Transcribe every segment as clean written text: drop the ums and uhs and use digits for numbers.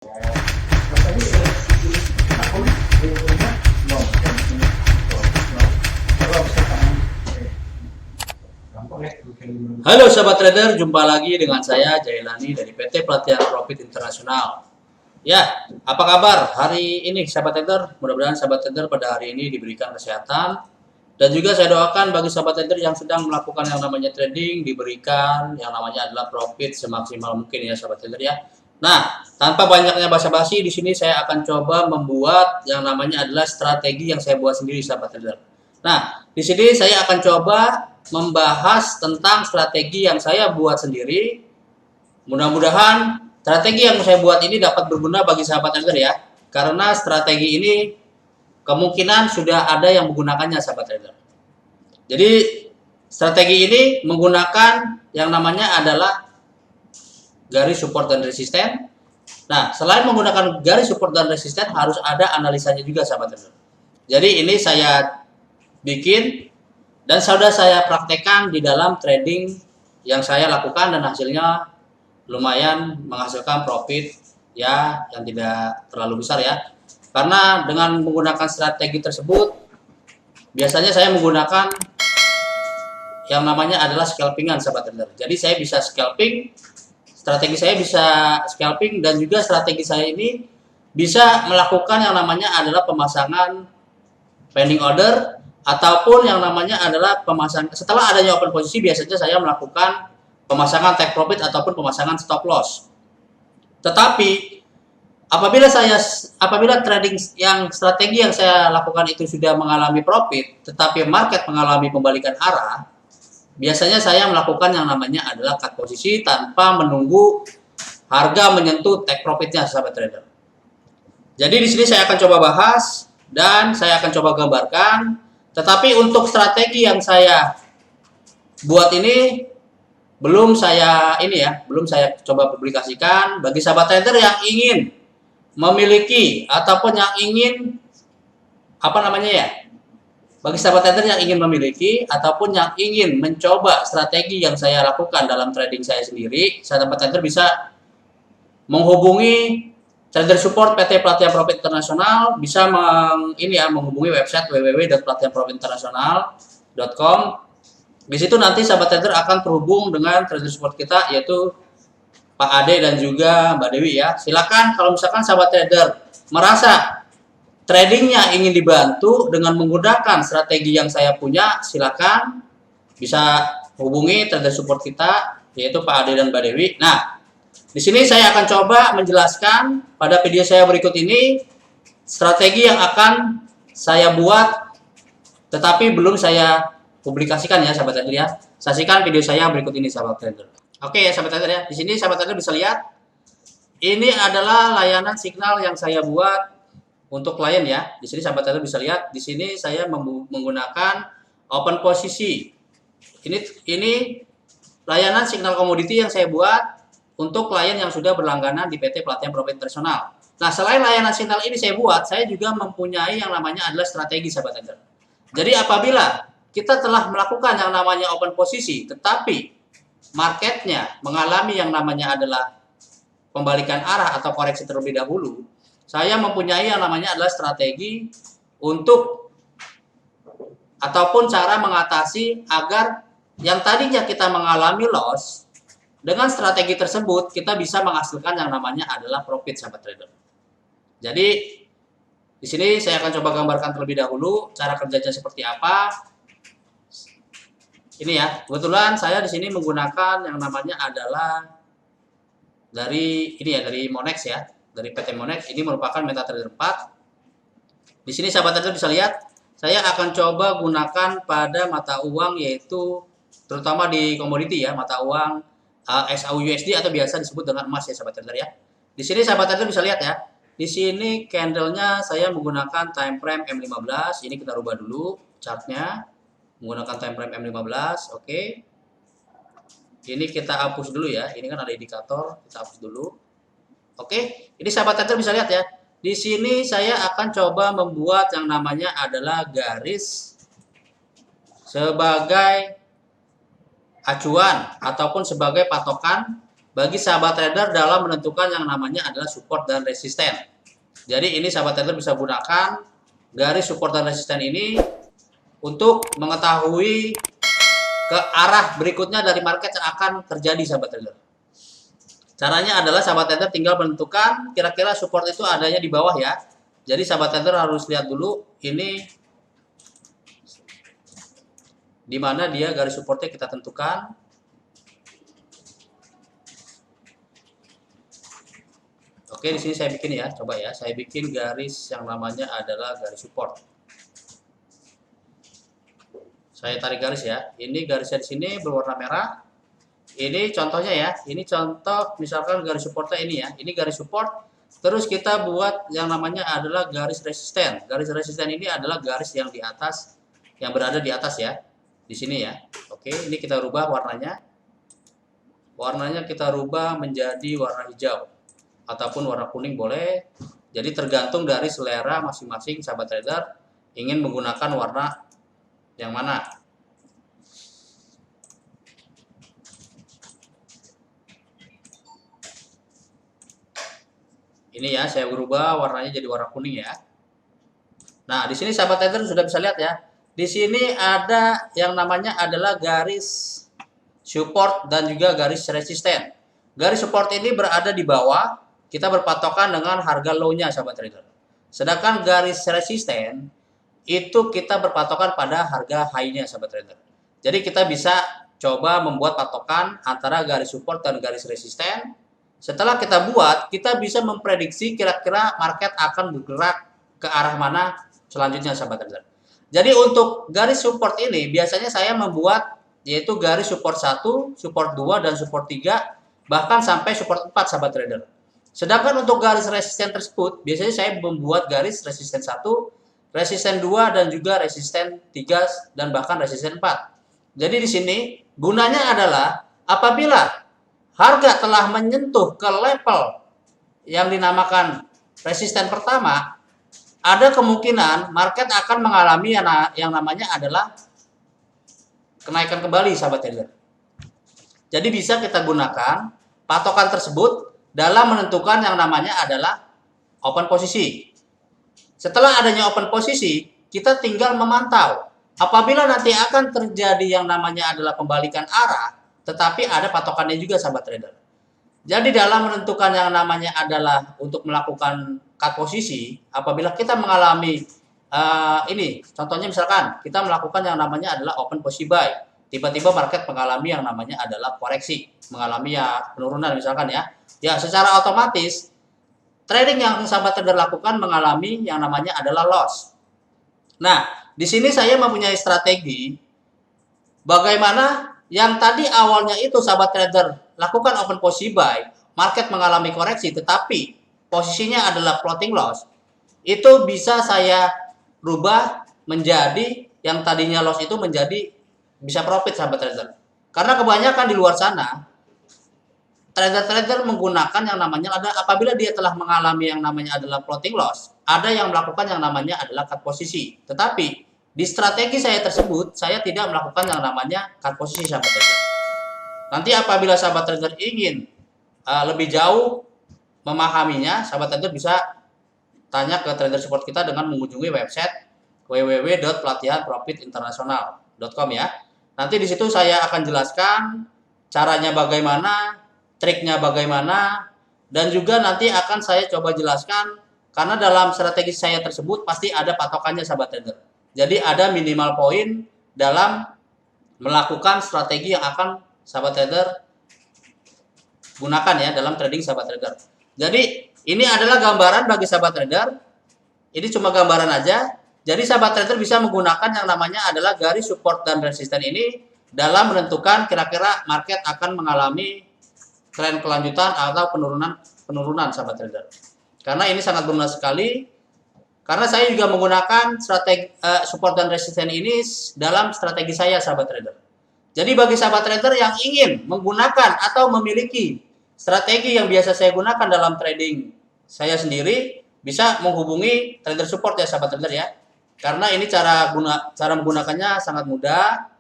Halo sahabat trader, jumpa lagi dengan saya Jailani dari PT Pelatihan Profit Internasional. Ya, apa kabar hari ini sahabat trader? Mudah-mudahan sahabat trader pada hari ini diberikan kesehatan. Dan juga saya doakan bagi sahabat trader yang sedang melakukan yang namanya trading, diberikan yang namanya adalah profit semaksimal mungkin ya sahabat trader ya. Nah, tanpa banyaknya basa-basi, di sini saya akan coba membuat yang namanya adalah strategi yang saya buat sendiri sahabat trader. Nah, di sini saya akan coba membahas tentang strategi yang saya buat sendiri. Mudah-mudahan strategi yang saya buat ini dapat berguna bagi sahabat trader ya. Karena strategi ini kemungkinan sudah ada yang menggunakannya sahabat trader. Jadi strategi ini menggunakan yang namanya adalah garis support dan resisten. Nah, selain menggunakan garis support dan resisten harus ada analisanya juga sahabat trader. Jadi ini saya bikin dan sudah saya praktekkan di dalam trading yang saya lakukan dan hasilnya lumayan menghasilkan profit ya yang tidak terlalu besar ya. Karena dengan menggunakan strategi tersebut biasanya saya menggunakan yang namanya adalah scalpingan sahabat trader. Jadi saya bisa scalping, strategi saya bisa scalping dan juga strategi saya ini bisa melakukan yang namanya adalah pemasangan pending order ataupun yang namanya adalah pemasangan setelah adanya open posisi. Biasanya saya melakukan pemasangan take profit ataupun pemasangan stop loss. Tetapi apabila trading yang strategi yang saya lakukan itu sudah mengalami profit tetapi market mengalami pembalikan arah, biasanya saya melakukan yang namanya adalah cut posisi tanpa menunggu harga menyentuh take profitnya sahabat trader. Jadi di sini saya akan coba bahas dan saya akan coba gambarkan. Tetapi untuk strategi yang saya buat ini belum saya coba publikasikan. Bagi sahabat trader yang ingin memiliki ataupun yang ingin bagi sahabat trader yang ingin memiliki ataupun yang ingin mencoba strategi yang saya lakukan dalam trading saya sendiri, sahabat trader bisa menghubungi trader support PT Pelatihan Profit Internasional, bisa menghubungi website www.pelatihanprofitinternasional.com. Di situ nanti sahabat trader akan terhubung dengan trader support kita yaitu Pak Ade dan juga Mbak Dewi ya. Silakan kalau misalkan sahabat trader merasa tradingnya ingin dibantu dengan menggunakan strategi yang saya punya, silakan bisa hubungi trader support kita yaitu Pak Ade dan Mbak Dewi. Nah, di sini saya akan coba menjelaskan pada video saya berikut ini strategi yang akan saya buat tetapi belum saya publikasikan ya sahabat trader ya. Saksikan video saya berikut ini sahabat trader. Oke ya sahabat trader ya. Di sini sahabat trader bisa lihat ini adalah layanan signal yang saya buat untuk klien ya. Di sini sahabat trader bisa lihat di sini saya menggunakan open posisi. Ini layanan signal komoditi yang saya buat untuk klien yang sudah berlangganan di PT Pelatihan Profit Internasional. Nah, selain layanan signal ini saya buat, saya juga mempunyai yang namanya adalah strategi sahabat trader. Jadi apabila kita telah melakukan yang namanya open posisi, tetapi marketnya mengalami yang namanya adalah pembalikan arah atau koreksi terlebih dahulu, saya mempunyai yang namanya adalah strategi untuk ataupun cara mengatasi agar yang tadinya kita mengalami loss, dengan strategi tersebut kita bisa menghasilkan yang namanya adalah profit sahabat trader. Jadi di sini saya akan coba gambarkan terlebih dahulu cara kerjanya seperti apa. Ini ya, kebetulan saya di sini menggunakan yang namanya adalah dari Monex ya, dari PT Monex. Ini merupakan MetaTrader 4. Di sini sahabat trader bisa lihat, saya akan coba gunakan pada mata uang yaitu terutama di komoditi ya, mata uang XAUUSD atau biasa disebut dengan emas ya sahabat trader ya. Di sini sahabat trader bisa lihat ya. Di sini candlenya saya menggunakan time frame M15. Ini kita rubah dulu chartnya menggunakan time frame M15. Oke. Ini kita hapus dulu ya. Ini kan ada indikator, kita hapus dulu. Oke. Ini sahabat trader bisa lihat ya. Di sini saya akan coba membuat yang namanya adalah garis sebagai acuan ataupun sebagai patokan bagi sahabat trader dalam menentukan yang namanya adalah support dan resisten. Jadi ini sahabat trader bisa gunakan garis support dan resisten ini untuk mengetahui ke arah berikutnya dari market yang akan terjadi, sahabat trader. Caranya adalah sahabat trader tinggal menentukan kira-kira support itu adanya di bawah ya. Jadi sahabat trader harus lihat dulu ini di mana dia garis supportnya kita tentukan. Oke, di sini saya bikin ya, coba ya, saya bikin garis yang namanya adalah garis support. Saya tarik garis ya. Ini garisnya di sini berwarna merah. Ini contohnya ya, ini contoh misalkan garis supportnya ini ya, ini garis support, terus kita buat yang namanya adalah garis resisten. Garis resisten ini adalah garis yang di atas, yang berada di atas ya, di sini ya. Oke, ini kita rubah warnanya. Warnanya kita rubah menjadi warna hijau, ataupun warna kuning boleh. Jadi tergantung dari selera masing-masing sahabat trader ingin menggunakan warna yang mana. Ini ya, saya berubah warnanya jadi warna kuning ya. Nah, di sini sahabat trader sudah bisa lihat ya. Di sini ada yang namanya adalah garis support dan juga garis resisten. Garis support ini berada di bawah, kita berpatokan dengan harga low-nya sahabat trader. Sedangkan garis resisten itu kita berpatokan pada harga high-nya sahabat trader. Jadi kita bisa coba membuat patokan antara garis support dan garis resisten. Setelah kita buat, kita bisa memprediksi kira-kira market akan bergerak ke arah mana selanjutnya sahabat trader. Jadi untuk garis support ini biasanya saya membuat yaitu garis support 1, support 2 dan support 3 bahkan sampai support 4 sahabat trader. Sedangkan untuk garis resisten tersebut biasanya saya membuat garis resisten 1, resisten 2 dan juga resisten 3 dan bahkan resisten 4. Jadi di sini gunanya adalah apabila harga telah menyentuh ke level yang dinamakan resisten pertama, ada kemungkinan market akan mengalami yang namanya adalah kenaikan kembali sahabat trader. Jadi bisa kita gunakan patokan tersebut dalam menentukan yang namanya adalah open posisi. Setelah adanya open posisi, kita tinggal memantau. Apabila nanti akan terjadi yang namanya adalah pembalikan arah, tetapi ada patokannya juga sahabat trader. Jadi dalam menentukan yang namanya adalah untuk melakukan cut posisi, apabila kita mengalami ini, contohnya misalkan kita melakukan yang namanya adalah open posisi buy, tiba-tiba market mengalami yang namanya adalah koreksi, mengalami ya penurunan misalkan ya, secara otomatis trading yang sahabat trader lakukan mengalami yang namanya adalah loss. Nah, di sini saya mempunyai strategi bagaimana yang tadi awalnya itu sahabat trader lakukan open posisi buy, market mengalami koreksi tetapi posisinya adalah floating loss, itu bisa saya rubah menjadi yang tadinya loss itu menjadi bisa profit sahabat trader. Karena kebanyakan di luar sana trader-trader menggunakan yang namanya ada apabila dia telah mengalami yang namanya adalah floating loss, ada yang melakukan yang namanya adalah cut posisi. Tetapi di strategi saya tersebut, saya tidak melakukan yang namanya cut posisi sahabat trader. Nanti apabila sahabat trader ingin lebih jauh memahaminya, sahabat trader bisa tanya ke trader support kita dengan mengunjungi website www.pelatihanprofitinternational.com ya. Nanti di situ saya akan jelaskan caranya bagaimana, triknya bagaimana, dan juga nanti akan saya coba jelaskan karena dalam strategi saya tersebut pasti ada patokannya sahabat trader. Jadi ada minimal poin dalam melakukan strategi yang akan sahabat trader gunakan ya dalam trading sahabat trader. Jadi ini adalah gambaran bagi sahabat trader. Ini cuma gambaran aja. Jadi sahabat trader bisa menggunakan yang namanya adalah garis support dan resisten ini dalam menentukan kira-kira market akan mengalami tren kelanjutan atau penurunan sahabat trader. Karena ini sangat berguna sekali. Karena saya juga menggunakan strategi support dan resisten ini dalam strategi saya sahabat trader. Jadi bagi sahabat trader yang ingin menggunakan atau memiliki strategi yang biasa saya gunakan dalam trading saya sendiri, bisa menghubungi trader support ya sahabat trader ya. Karena ini cara menggunakannya sangat mudah.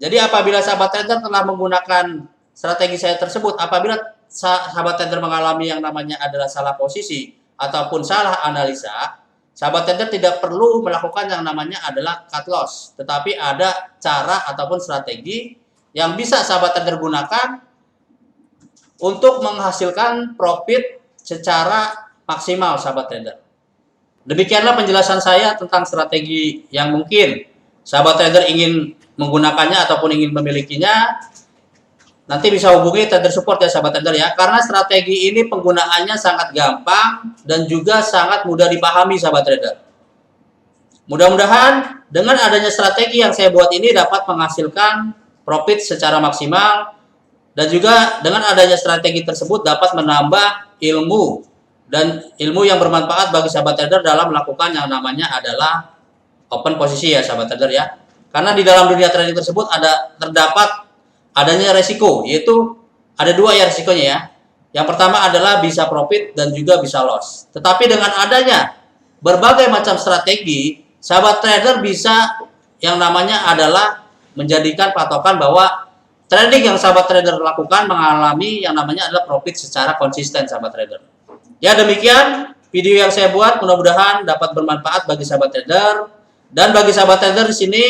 Jadi apabila sahabat trader telah menggunakan strategi saya tersebut, apabila sahabat trader mengalami yang namanya adalah salah posisi ataupun salah analisa, sahabat trader tidak perlu melakukan yang namanya adalah cut loss, tetapi ada cara ataupun strategi yang bisa sahabat trader gunakan untuk menghasilkan profit secara maksimal, sahabat trader. Demikianlah penjelasan saya tentang strategi yang mungkin sahabat trader ingin menggunakannya ataupun ingin memilikinya. Nanti bisa hubungi trader support ya, sahabat trader ya, karena strategi ini penggunaannya sangat gampang dan juga sangat mudah dipahami, sahabat trader. Mudah-mudahan dengan adanya strategi yang saya buat ini dapat menghasilkan profit secara maksimal, dan juga dengan adanya strategi tersebut dapat menambah ilmu dan ilmu yang bermanfaat bagi sahabat trader dalam melakukan yang namanya adalah open posisi ya, sahabat trader ya. Karena di dalam dunia trading tersebut terdapat adanya resiko, yaitu ada dua ya resikonya ya. Yang pertama adalah bisa profit dan juga bisa loss. Tetapi dengan adanya berbagai macam strategi, sahabat trader bisa yang namanya adalah menjadikan patokan bahwa trading yang sahabat trader lakukan mengalami yang namanya adalah profit secara konsisten, sahabat trader. Ya, demikian video yang saya buat, mudah-mudahan dapat bermanfaat bagi sahabat trader. Dan bagi sahabat trader di sini,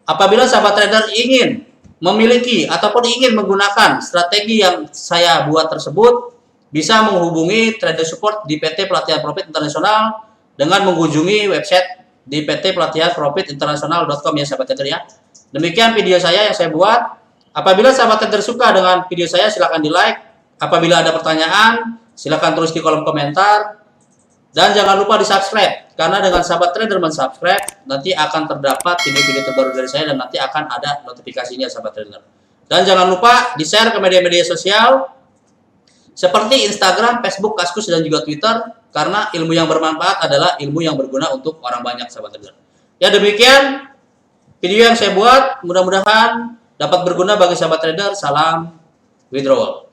apabila sahabat trader ingin memiliki ataupun ingin menggunakan strategi yang saya buat tersebut, bisa menghubungi trader support di PT Pelatihan Profit Internasional dengan mengunjungi website di ptpelatihanprofitinternasional.com ya, sahabat trader ya. Demikian video saya yang saya buat. Apabila sahabat trader suka dengan video saya, silahkan di like. Apabila ada pertanyaan, silahkan tulis di kolom komentar. Dan jangan lupa di subscribe, karena dengan sahabat trader mensubscribe, nanti akan terdapat video-video terbaru dari saya dan nanti akan ada notifikasinya, sahabat trader. Dan jangan lupa di share ke media-media sosial seperti Instagram, Facebook, Kaskus, dan juga Twitter, karena ilmu yang bermanfaat adalah ilmu yang berguna untuk orang banyak, sahabat trader. Ya, demikian video yang saya buat, mudah-mudahan dapat berguna bagi sahabat trader. Salam withdrawal.